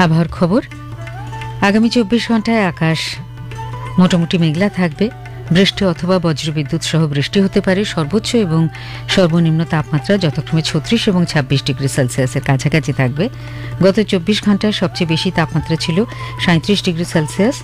আবহাওয়ার খবর। আগামী 24 ঘন্টায় আকাশ মোটামুটি মেঘলা থাকবে। বৃষ্টি অথবা বজ্রবিদ্যুৎ সহ বৃষ্টি হতে পারে। সর্বোচ্চ এবং সর্বনিম্ন তাপমাত্রা যথাক্রমে 36 এবং 26 ডিগ্রি সেলসিয়াসের কাছাকাছি থাকবে। গত 24 ঘন্টায় সবচেয়ে বেশি তাপমাত্রা ছিল 37 ডিগ্রি সেলসিয়াস,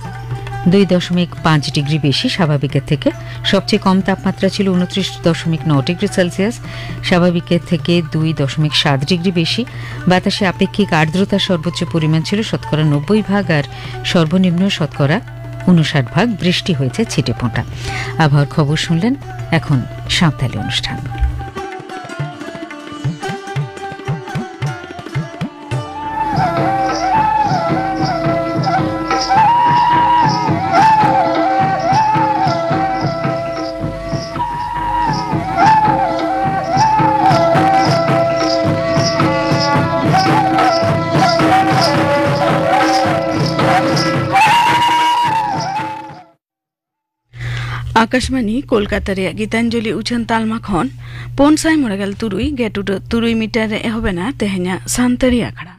2.5 ডিগ্রি বেশি স্বাভাবিকের থেকে। সবচেয়ে কম তাপমাত্রা ছিল 29.9 ডিগ্রি সেলসিয়াস, স্বাভাবিকের থেকে 2.7 ডিগ্রি বেশি। বাতাসে আপেক্ষিক আর্দ্রতার সর্বোচ্চ পরিমাণ ছিল 90% আর সর্বনিম্ন 59%। বৃষ্টি হয়েছে ছিটেফোঁটা। আবহাওয়ার খবর শুনলেন। এখন সাঁওতালি অনুষ্ঠান। आकाशवाणी कोलकातार गीतांजलि उछन तालमाखन पोनसाई मोरगाल तुरुई गेटुड तुरुई मीटर एहबेना तेहना सान्तरी आखड़ा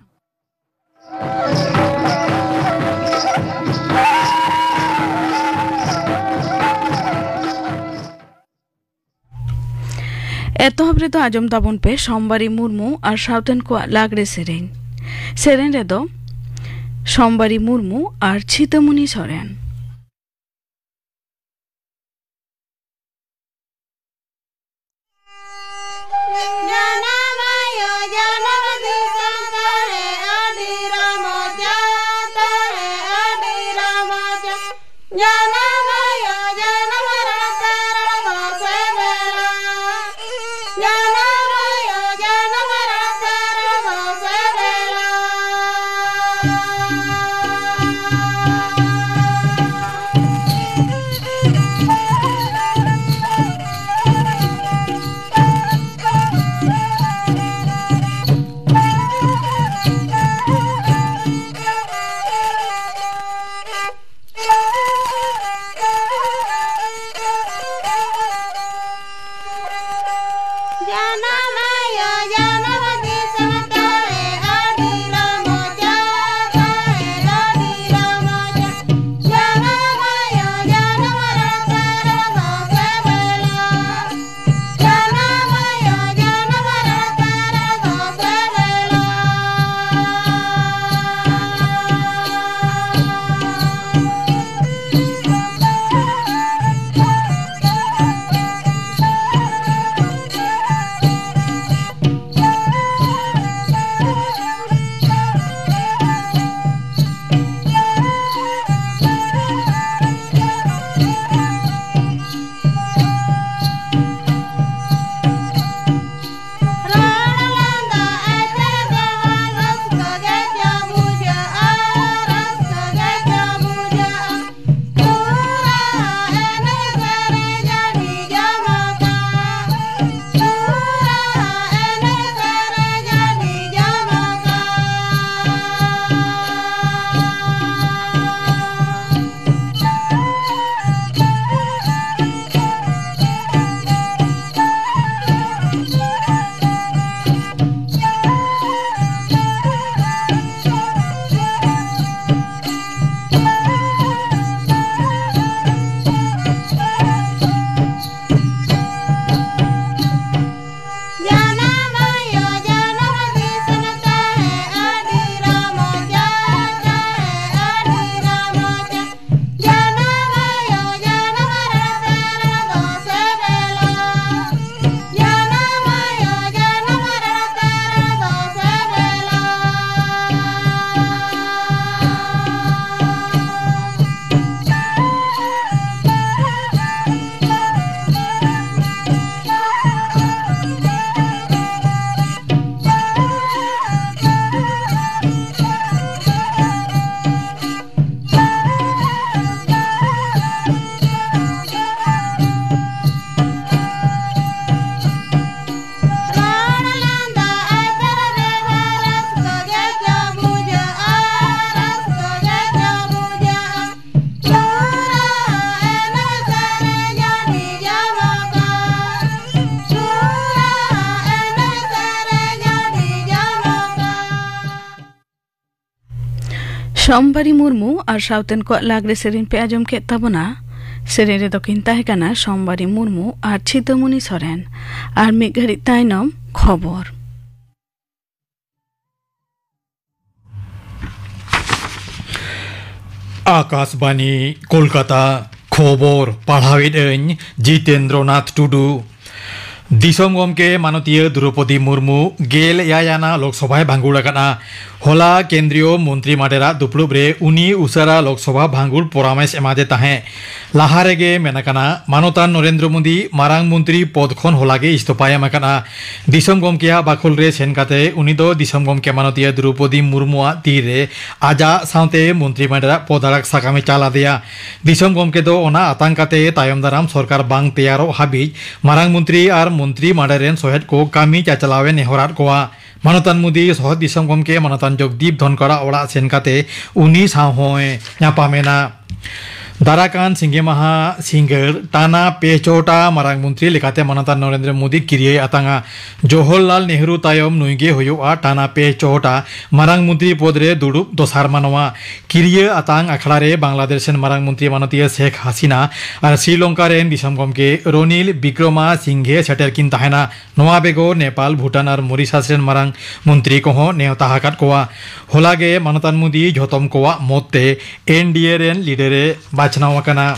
एतहबरे तो आजम ताबन पे सोमवारी मुर्मू और साउथन को लागरे सेरेन रे दो सोमवारी मुर्मू और छितमुनी सोरेन। सोमबारी मुर्मू और साउथन को लागरे सेरेन पे आजम के तबना सेरेन रे दकिन ताहेकाना सोमबारी मुर्मू और छितमुनी सोरेन और मिघड़ी ताइनम खबर आकाशवाणी कोलकाता खबर पढ़ावेद जितेंद्रनाथ टुडू दिसम गमके मानतीय द्रौपदी मुर्मू गेल यायाना लोकसभा भांगुड़ाकाना होला केंद्रीय मंत्री माडेरा दुपड़ुब रे उनी उसारा लोकसभा भांगुड़ परामर्श एमादे ताहे लाहारेगे मेनाकाना मानतान नरेंद्र मोदी मारांग मंत्री पद खन होलागे इस्तफा एमाकाना दिसम गमकेया बाखुल रे सेन काते उनी दो दिसम गमके मानतीय द्रौपदी मुर्मुआ तीरे आजा साउते मंत्री माडेरा पदाराक साकामे चाला दिया दिसम गमके दो ओना आतंकाते तायम दाराम सरकार बांग तैयारो हाबी मारांग मंत्री आर मंत्री माडेरेन सोहेद को कामी चाचलावे नेहरात कोआ मानतान मोदी सह दिसम गमके मानतान जगदीप धनकरा ओड़ा सेनकाते उनी साहोय न्यापामेना दाराकान सिंगे महा सिंगर टाना पेचोटा मारांग मंत्री लेकाते मानतान नरेंद्र मोदी किरिये आतांगा जवाहरलाल नेहरू तायम नुइगे होयोआ टाना पेचोटा मारांग मंत्री पदरे दुडुब दोसार मानवा किरिये आतांग आखड़ा रे बांग्लादेशन मारांग मंत्री मानतीय शेख हासिना और श्रीलंका रेन दिसम गमके रनिल विक्रमा सिंघे सेटेर किन ताहेना नोआ बेगो नेपाल भूटान और मॉरिशस रेन मारांग मंत्री कोहो नेवता हाकात कोआ होलागे मानतान मोदी झोतम कोआ मोते एनडीए रेन लीडरे बाचनाव कना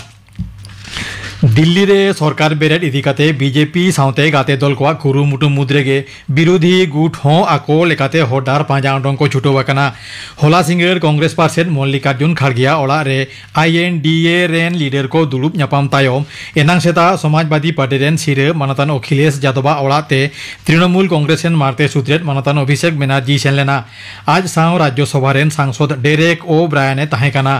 दिल्ली रे सरकार बेरेट इदिकाते बीजेपी साउते गाते दल को कुरुमुटु मुद्रेगे विरोधी गुट हो आको लेकाते होडार पांजा अंडों को छुटो वकना होला सिंगर कांग्रेस पार्षद मल्लिकार्जुन खड़गिया ओला रे आईएनडीए रेन लीडर को दुलुप न्यापाम तायम एनांग सेता समाजवादी पार्टी रेन सिरे मानतान अखिलेश यादवा ओलाते तृणमूल कांग्रेस रेन मारते सूत्रेट मानतान अभिषेक बनर्जी सेनलेना आज साव राज्यसभा रेन सांसद डेरेक ओ ब्रायने ताहेकाना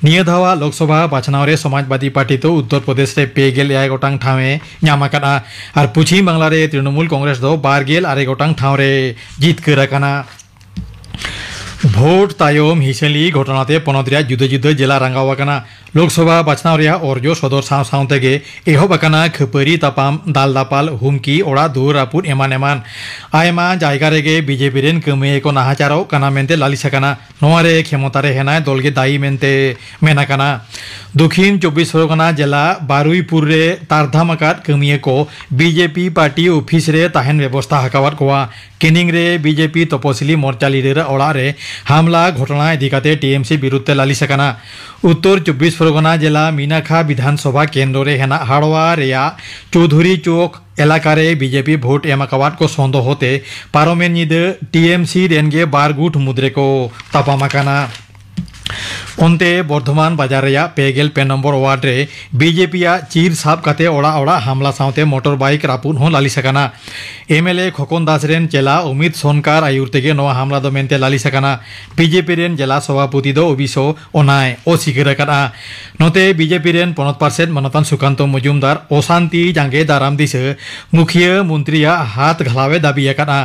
निया धावा लोकसभा बाचनाव रे समाजवादी पार्टी तो उत्तर प्रदेश पेगेल याय गोटांग ठावे न्यामाकाना और पश्चिम बांग्ला रे तृणमूल कांग्रेस दो बारगेल आरे गोटांग ठाव रे जितकराकाना भोट तायम हिसेली घटनाते पनद्रिया जुदे जुदे जिला रंगावाकाना लोकसभा बाचनाव रिया अर्जो सदर साव सावतेगे एहबाकाना खपरी तापाम दाल दापाल हुमकी ओड़ा दूर रापुर एमान एमान आयमा जायगा रेगे बीजेपी रेन कमे को नाहाचारो काना मेनते लालिसाकाना नोआरे क्षमतारे हेनाय दलगे दायी मेनते मेनाकाना दक्षिण 24 परगना जिला बारुईपुर रे तारधामाकात कमिये को बीजेपी पार्टी ऑफिस रे ताहेन व्यवस्था हकावत कोआ केनिंग रे बीजेपी तपसिली मोर्चा लीडर ओड़ा रे हमला घटना इदिकाते टीएमसी विरुद्ध लालिसाकाना उत्तर 24 परगना जिला मीनाखा विधानसभा केंद्र रे हेना हाड़वा रेया चौधरी चौक एलाकारे बीजेपी भोट एमाकावात को सन्देह होते पारोमेन निदे टीएमसी रेनगे बारगुट मुद्रे को तापामाकाना ओंते बर्धमान बाजार रेया पेगेल पे नम्बर वार्ड रे बीजेपी चीर साब काते ओड़ा ओड़ा हमला साउते मोटर बाइक रापुन हो लालिसाकाना एमएलए खकन दास रेन चेला अमित सोनकार आयुर तेगे नोआ हमला दो मेनते लालिसाकाना बीजेपी रेन जिला सभापति दो ओबिसो ओनाय ओसिगराकाना नोते बीजेपी रेन पनत पार्षद मनतान सुकांत मजुमदार अशांति जांगे दाराम दिसे मुखिया मंत्रिया हाथ घलावे दाबियाकाना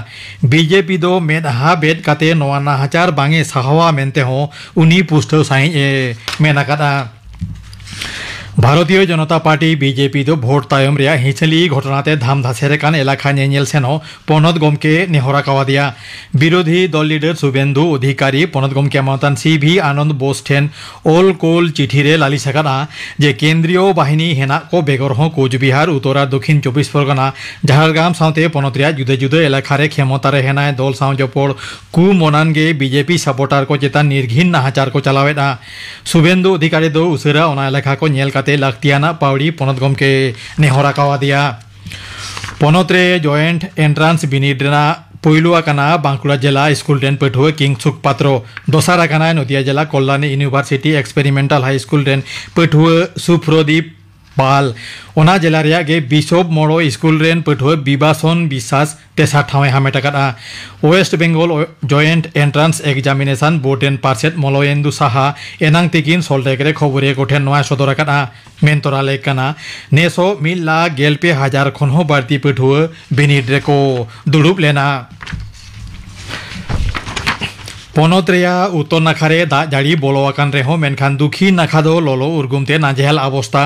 बीजेपी दो मेदहा बेद काते नोआ नाहाचार बांगे साहवा मेनते हो उनी पुष्ट मेनाकादा भारतीय जनता पार्टी बीजेपी दो भोट तायम रिया हिचली घटनाते धाम धासेरे कान एलाका नेल सेनो पनत गमके नेहरा कावादिया विरोधी दल लीडर शुभेंदु अधिकारी पनत गमके मानतान सीभी आनंद बोस्टेन ओल कोल चिठी रे लालिसाकाना जे केंद्रीय बाहिनी हेना को बेगर हो कोचबिहार उत्तरा दक्षिण 24 परगना झारग्राम साउते पनत रिया जुदे जुदे एलाका रे क्षमता रे हेना दल साउ जपड़ कु मनानगे बीजेपी सपोर्टर को चेतान निर्घिन नाहाचार को चलावेदा शुभेंदु अधिकारी दो उसरा ओना एलाका को नेल लाक्तियाना पावड़ी पनत गमके नेहरा कावादिया पनत रे जॉइंट एंट्रांस बिनिडना पहलू आकाना बांकुड़ा जिला स्कूल रेन पठुआ किंगसुक पात्रो दोसार आकाना नदिया जिला Kalyani university experimental high school रेन पठुआ सुप्रदीप पाल ओना जिला रिया गे बिशप मोड़ो स्कूल रेन पठुआ बिबासन विश्वास तेसा ठावे हामेटाकाना West Bengal joint entrance examination board रेन पार्षद मलयेंदु साहा एनांग तिकिन सोलटेकरे खबरे कोठे नोआ सदराकाना मेनतरा लेकाना नेसो 1,11,000 खन हो बारती पठुआ बिनिड रे को दुड़ुब लेना पनत रेया उत्तर नाखारे दा जाड़ी बोलोवाकान रेहो मेनखान दुखी नाखा दो लोलो उर्गुमते नाजेहल अवस्था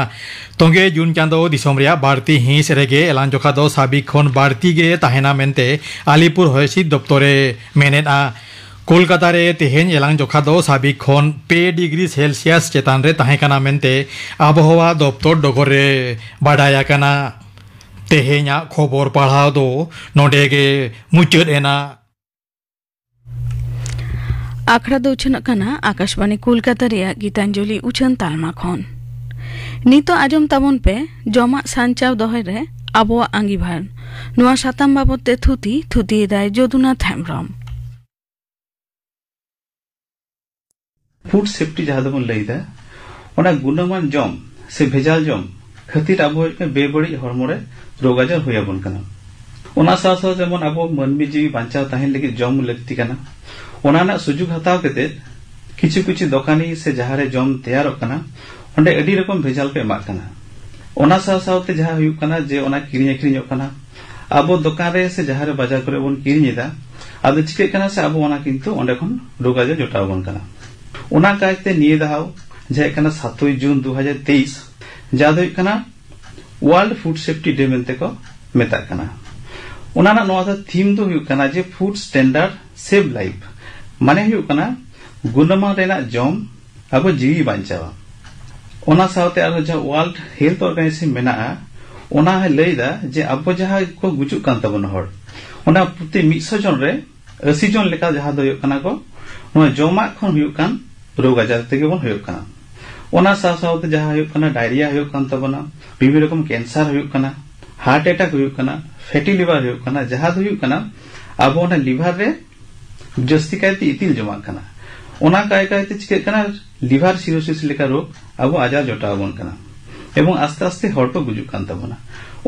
तोंगे जून चांदो दिसम रेया बाड़ती हिंस रेगे एलान जोखा दो साबिक खन बाड़ती गे ताहेना मेनते आलिपुर हयसिद दप्तरे मेनेदा कोलकाता रे तेहेन एलांग जोखा दो साबिक खन 2 डिग्री सेल्सियस चेतान रे ताहे काना मेनते आबहावा दप्तर डगरे बाडाया काना तेहेन्या खबर पढ़ाव दो नोडेगे मुचद एना आखड़ा दो उछनकना आकाशवाणी कोलकाता रे गीतांजलि उछन तालमा खन नितो आजम ताबन पे जमा सांचाव दोहे रे आबोआ आंगीभार नुआ साताम बाबते थुती दाय जदुना थेमरम फूड सेफ्टी जहाँ दबन लईदा ओना गुणमान जम से भेजाल जम खातिर आबो बेबड़ी हरमो रे रोग आजार होयाबन कना ओना साथ साथ जेमन आबो मानमी जीवी बांचाव ताहेन लगी जम लगती कना ओना ना सुजुग हताव केते किछु दोकानी से जहाँ रे जम तैयार कना ओंडे अडी रकम भेजाल पे एमा कना ओना साथ साथ जहाँ हुयुक कना जे ओना किरिñ अखरिñोग कना आबो दोकान रे से जहाँ रे बाजार करे बन किरिñेदा आदो चिके कना से आबो ओना किंतु ओंडे खन रोग आजार जोटावबन कना ओना कायते निये दाव जे कना 7 जून 2023 जादो कना वर्ल्ड फूड सेफ्टी डे मेनते को मेता कना ओना ना नोआ दा थीम दो हुयुक कना जे फूड स्टैंडर्ड सेव लाइफ माने हुयुक कना गुणमान रेना जम आबो जीवी बांचावा ओना सावते आरो जा वर्ल्ड हेल्थ ऑर्गेनाइजेशन मेना ओना है लईदा जे आबो जहा को गुचुक कान तबन हर ओना प्रति 100 जन रे 80 जन लेका जहा दो हुयुक कना को नोआ जमा खन हुयुक कान रोग आजार तेगे बन हुयुक कना ओना साथ जहाँ हुयुक कना डायरिया हुयुक कान तबना विभिन्न रकम कैंसर हुयुक कना हार्ट अटैक हुयुक कना फैटी लिवर हुयुक कना जहाँ दो हुयुक कना अब ओना लिवर रे जस्ती कायते इतिल जमा कना ओना कायते चिके कना लिवर सिरोसिस लेका रोग अब आजार जोटाबन कना एवं आस्ते आस्ते हर को गुजुक कान तबना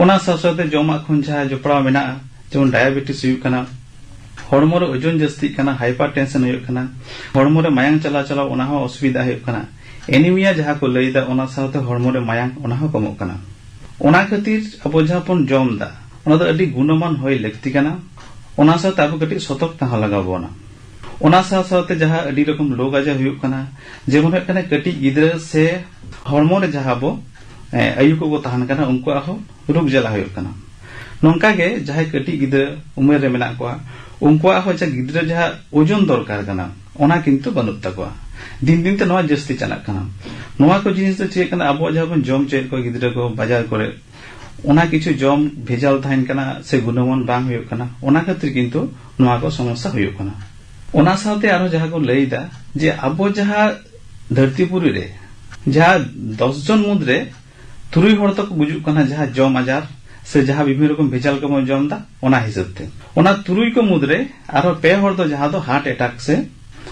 ओना साथ जमा खन जहाँ जोपड़ा मेना जेमन डायबिटीज हुयुक कना हरमो रे ओजन जस्ती कना हाइपरटेंशन हुयुक कना हरमो रे मायांग चला ओना हो असुविधा हुयुक कना एनीमिया जहाँ को लईदा ओना साथे हरमो रे मायांग ओना हो कमोग कना ओना खातिर अब जहाँ पन जम दा ओना दो अडी गुणमान होय लगती कना ओना साथे अब कटी सतर्क तहा लगाबोना ओना साथे जहाँ अडी रकम रोग आजार हुयुक कना जेमन हुयुक कना कटी गिदरा से हरमो रे जहाँ बो आयु को तहान कना उनको हो रोग जला हुयुक कना नोंका गे जहाँ कटी गिदरा उमेर रे मेना को उनको हो गिदरा जहाँ ओजन दरकार कना ओना किंतु बनुत तकवा दिन दिन ते नोआ जस्ती चला कना नोआ को जिनिस तो चेक कना अब जहाँ बन जम चेक को गिदरा को बाजार करे ओना किछु जम भेजाल थाइन कना से गुणमान बांग हुयुक कना ओना खातिर किंतु नोआ को समस्या हुयुक कना ओना साथे आरो जहाँ को लईदा जे अब जहाँ धरतीपुरी रे जहाँ 10 जन मुद्रे 3 हर तक गुजुक कना जहाँ जम आजार से जहाँ विभिन्न रकम भेजाल को जम दा ओना हिसाब ते ओना 3 को मुद्रे आरो 2 हर दो जहाँ दो हार्ट अटैक से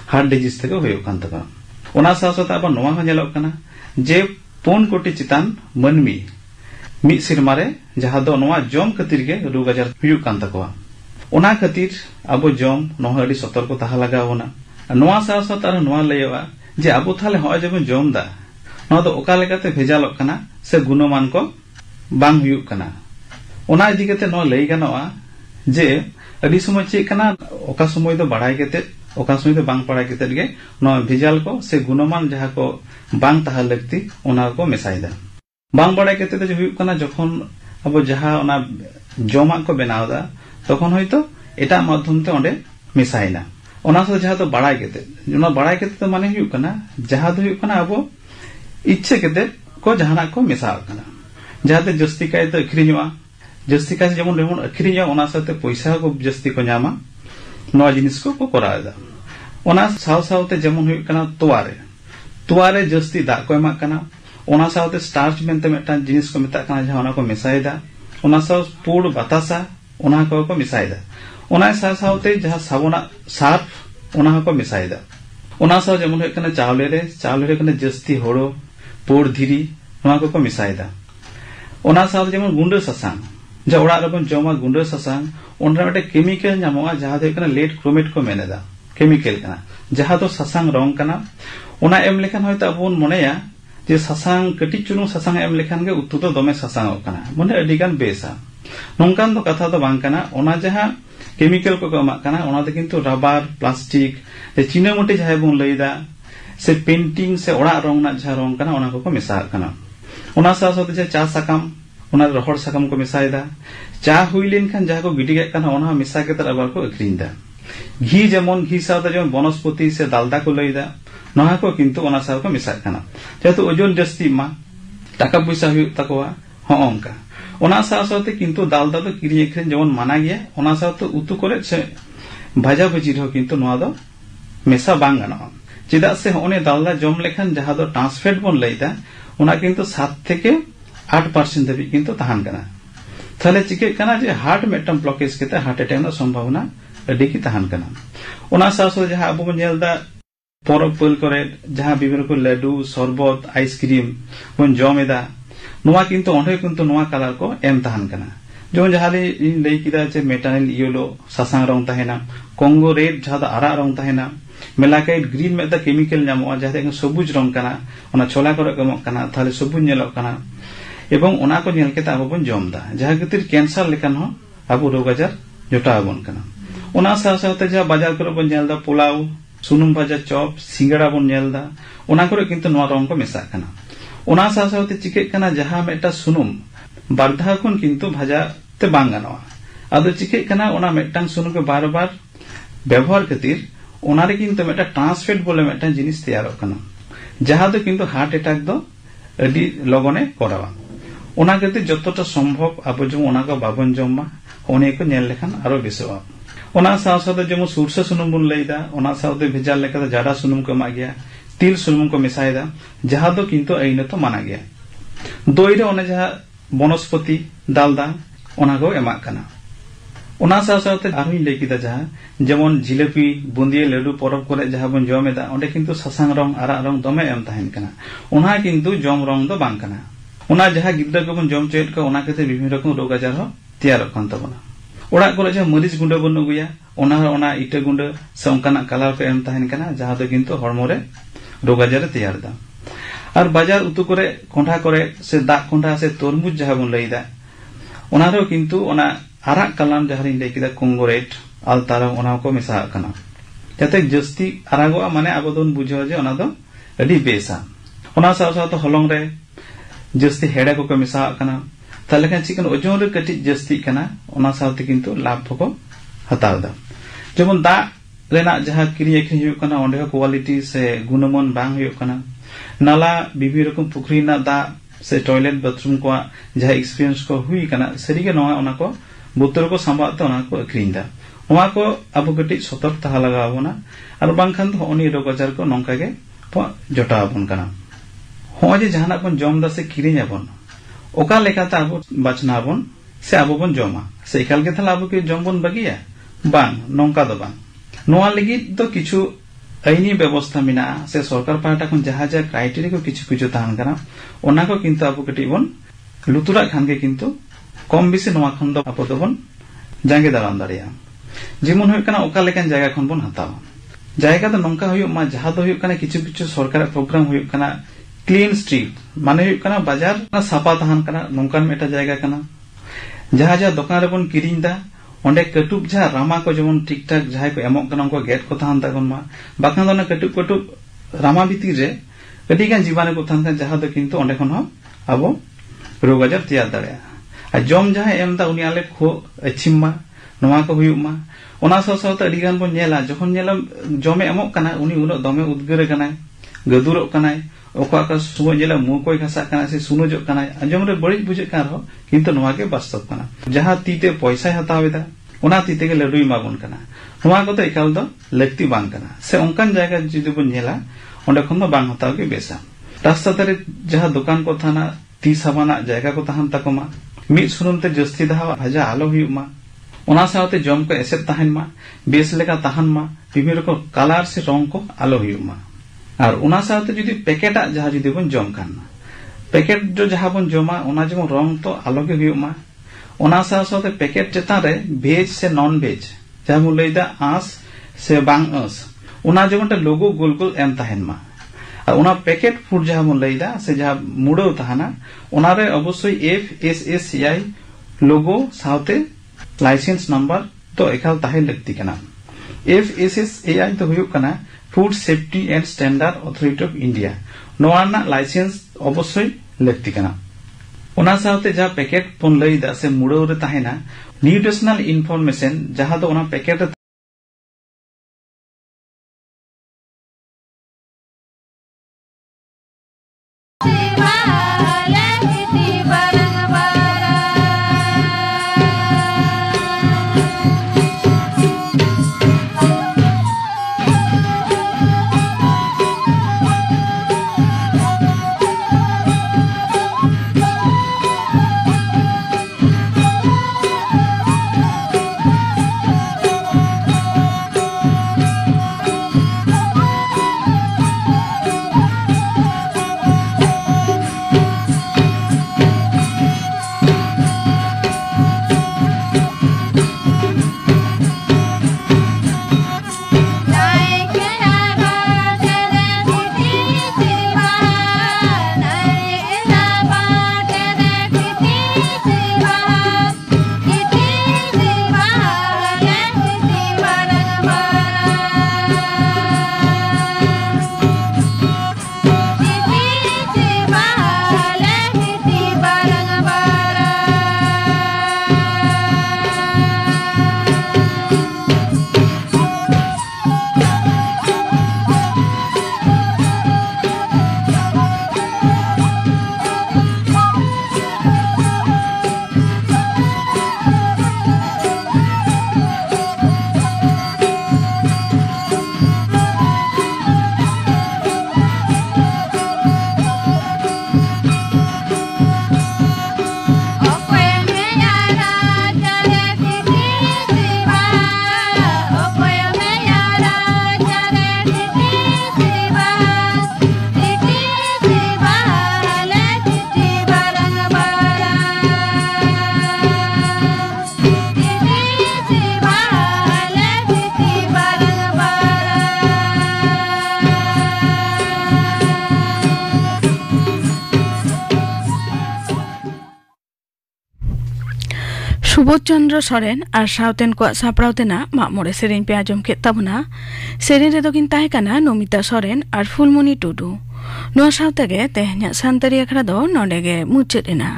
हार्ट डिजीज तक हुयुक कान तका ओना साथ अब नोआ हो नेलोग कना जे 4 कोटी चितान मनमी मी सिरमा रे जहाँ दो नोआ जम खातिर के रोग आजार हुयुक कान तकवा ओना खातिर अब जम नोआ अडी सतर्क तहा लगावना नोआ साथ आरो नोआ लयवा जे अब थाले हो जब जम दा नोआ दो ओका लेकाते भेजालोग कना से गुणमान को बांग हुयुक कना ओना इदी कते नोआ लई गानोआ जे अडी समय चेक कना ओका समय दो बढ़ाई केते ओका समय दो बांग पड़ाई केते गे नोआ भेजाल को से गुणमान जहाँ को बांग तहा लगती ओना को मेसाइदा बांग बढ़ाई केते तो हुयुक कना जखन अब जहाँ ओना जमा को बनावदा तखन होयतो एटा माध्यम ते ओंडे मेसाइना ओना से जहाँ तो बढ़ाई केते ओना बढ़ाई केते तो माने हुयुक कना जहाँ दो हुयुक कना अब इच्छे केते को जहाना को मेसाव कना जहाँ ते जस्ती काय तो अखरिñoa जस्ती काय जेमन रेमन अखरिñoa ओना साथे पैसा को जस्ती को ᱧामा नोआ जिनिस को करादा ओना सावते जेमन हुयुक कना तोवारे जस्ती दा को एमा कना ओना सावते स्टार्च मेनते मेटा जिनिस को मेता कना जहां ओना को मेसाइदा ओना साव पूड बतासा ओना को मेसाइदा ओना सावते जहां साबोना सार्फ ओना को मेसाइदा ओना साव जेमन हुयुक कना चावले रे कना जस्ती होड़ो पूड धीरी ओना को मेसाइदा ओना साव जेमन गुंडा ससांग जा ओड़ा रबन जमा गुंडा ससांग ओनरा मेटे केमिकल नामोआ जहाँ दो कना लेट क्रोमेट को मेनेदा केमिकल कना जहाँ दो ससांग रंग कना ओना एम लेखान होयतो अबोन मनेया जे ससांग कटी चुनु ससांग एम लेखान गे उतु तो दमे ससांग कना मने अडिगान बेसा नोंकान दो कथा दो बांग कना ओना जहाँ केमिकल को एमा कना ओना दो किंतु रबर प्लास्टिक जे चिनामोटी जहाँ बोन लईदा से पेंटिंग से ओड़ा रंग ना जहाँ रंग कना ओना को मेसा कना ओना साथ जे चा साकाम ओना रहड़ साकाम को मेसाइदा चा हुई लेन खान जहाँ को गिटी कना ओना मेसा केतर आबार को अखरिñदा घी जेमन घी साथ जेमन बनस्पति से दालदा को लईदा नहा को किंतु ओना साथ को मिसाक कना जेहेतु ओजन जस्ती मा टाका पैसा हुई तकवा हाँ अंका ओना साथ किंतु दालदा तो किरी अखरिन जेमन माना गया ओना साथ उतु करे से भाजा भजी रहो किंतु नोआ दो मेसा बांग गानोआ चेदा से ओने दालदा जम लेखान जहां दो ट्रांसफेट बन लईदा ओना किंतु 7 থেকে 8% धाबी किंतु तहान कना थाले चिके कना जे हार्ट मेटम ब्लॉकेज केते हार्ट अटैक ना संभावना अडी की तहान कना ओना सासो जहां अबो बन नेलदा परब पल करे जहां विभिन्न को लड्डू शरबत आइसक्रीम बन जमेदा नोआ किंतु ओंडे किंतु नोआ कलर को एम तहान कना जो जहां इन लई किदा जे मेटानिल येलो सासांग रंग तहेना कोंगो रेड जहां आरा रंग तहेना मेलाकाइट ग्रीन में केमिकल नामोआ जहां सबुज रंग कना ओना छोला करे कमक कना थाले सबुज नेलक कना एवं ओना को नेल केता अबो बन जमदा जहां खातिर कैंसर लेकान हो अबो रोग आजार जोटा बन कना ओना साथे जहां बाजार करे बन नेलदा पुलाव सुनुम भाजा चॉप सिंगड़ा बन नेलदा ओना करे किंतु नोआ रंग को मेसा कना ओना साथे चिके कना जहां मेटा सुनुम बारधा खन किंतु भाजा ते बांग गानोआ आदो चिके कना ओना मेटांग सुनुम के बार-बार व्यवहार खातिर ओना रे किंतु मेटा ट्रांसफेट बोले मेटा जिनिस तैयार कना जहां दो किंतु हार्ट अटैक दो अडी लगने करावा ओना खातिर जतटा संभव आबो जो ओना को बाबन जम्मा ओने को नेल लेखान आरो बेसोआ ओना साथे जेमो सुरसा सुनुम बन लईदा ओना साथे भेजाल लेका जाडा सुनुम को मा गया तिल सुनुम को मिसाइदा जहां दो किंतु आईन तो माना गया दोई रे ओने जहां बनस्पति दालदा ओना को एमा कना ओना साथे आरो लई किदा जहां जेमन जिलेबी बुंदिया लड्डू परब करे जहां बन जमेदा ओंडे किंतु सासांग रंग आरा रंग दमे एम ताहेन कना ओना किंतु जम रंग दो बांग कना ओना जहां गिद्रा को बन जम चेट को ओना केते विभिन्न रकम रोग आजार हो तैयार कान तबना ओड़ा करे जहां मरीच गुंडा बन गुया ओना इटा गुंडा से ओंकाना कलर को एम ताहेन कना जहां दो किंतु हरमो रे रोग आजार तैयार दा और बाजार उतु करे कोंढा करे से दा कोंढा से तरमुज जहां बन लईदा ओना रो किंतु ओना आरा कलम जहां लई किदा कोंगोरेट आलतारा ओना को मेसा कना जाते जस्ती आरागो माने आबोदन बुझो जे ओना दो अडी बेसा ओना साथ हलंग रे जस्ती हेडा को मेसा कना ताले का चिकन ओजन रे कटी जस्ती कना ओना साथ किंतु लाभ को हताव दा जेमन दा रेना जहां किरी अखरि हुय कना ओंडे क्वालिटी से गुणमान बांग हुय कना नाला विभिन्न रकम पुखरी ना दा से टॉयलेट बाथरूम को जहां एक्सपीरियंस को हुई कना सरीगे नोआ ओना को बोतल को संभात ओना को अखरिंदा ओना को अब कटी सतर्क तहा लगावना और बांखान तो ओनी रोग आजार को नंका के जटाबन कना हो जे जहाना बन जमदा से किरियाबन ओका लेकाता अब बचनाबन से अब बन जमा से एकाल के थाला अब के जमबन बगिया बांग नंका दो बांग नोआ लगी तो किछु आईनी व्यवस्था मिना से सरकार पाहटा खन जहां जहां क्राइटेरिया को किछु ताहन कना ओना को किंतु अब कटी बन लुतुरा खान के किंतु कम बेसी नोआ खन दो आप दो बन जांगे दाराम दारिया जेमन होय कना ओका लेकान जायगा खन बन हतावा जायगा तो नंका होय मा जहां दो होय कना किछु सरकार प्रोग्राम होय कना क्लीन स्ट्रीट माने होय कना बाजार ना सापा ताहन कना नंकान मेटा जायगा कना जहां जहां दुकान रे बन किरिंदा ओंडे कटुब जहां रामा को जेमन ठीक ठाक जहां को एमक कना को गेट को ताहन तागन मा बाकान दो ना कटुब रामा भीतिर रे कटी गान जीवाने को ताहन जहां दो किंतु ओंडे खन हो अब रोग आजार तैयार दाड़िया आ जम जहां एमदा उनी आले खो अछिमा नोआ को हुयुमा ओना साथ अडी गान बन नेला जखन नेला जमे एमक कना उनी उनो दमे उद्गार कनाय गदुरो कनाय ओका का सुबो नेला मु कोई घासा कना से सुनुजो कनाय अंजम रे बड़ी बुझे कान हो किंतु नोआ के वास्तव कना जहां तीते पैसा हतावेदा ओना तीते के लडुई माबन कना नोआ को तो एकाल दो लक्ति बांग कना से ओंकान जायगा जुदि बन नेला ओंडे खन दो बांग हताव के बेसा रास्ता तरे जहां दुकान को थाना 30 हबाना जायगा को ताहन तकमा मिद सुनुम ते जस्ती दहा भाजा आलो हुयुमा ओना साथे जम को एसेट ताहन मा बेस लेका ताहन मा विभिन्न रकम कलर से रंग को आलो हुयुमा और ओना साथे जदि पैकेट जहां जदि बन जम कान पैकेट जो जहां बन जमा ओना जेमन रंग तो आलो के हुयुमा ओना साथे पैकेट चेता रे वेज से नॉन वेज जहां मु लैदा आस से बांग अस ओना जेमन लोगो गोल गोल एम ताहन मा और ओना पैकेट फूड जहां मु लैदा से जहां मुडो ताहना ओना रे अवश्य FSSCI लोगो साथे लाइसेंस नंबर तो एकाल ताहे लगती कना FSSCI तो हुयुक कना food safety and standard authority of India नोआना लाइसेंस अवश्य लगती कना ओना साथे जहां पैकेट पन लैदा से मुडो रे ताहेना न्यूट्रिशनल इन्फॉर्मेशन जहां तो ओना पैकेट বোধ চন্দ্র সরেন আর সাউতেন को सापड़ाव तेना मागमोड़े सेरेन पे आजम के तबना सेरेन रे दो किन ताहे काना नमिता सरेन और फुलमणि टुडू नुआ साउतेगे तेहन्या सानतारी आखड़ा दो नोडेगे मुचेद एना।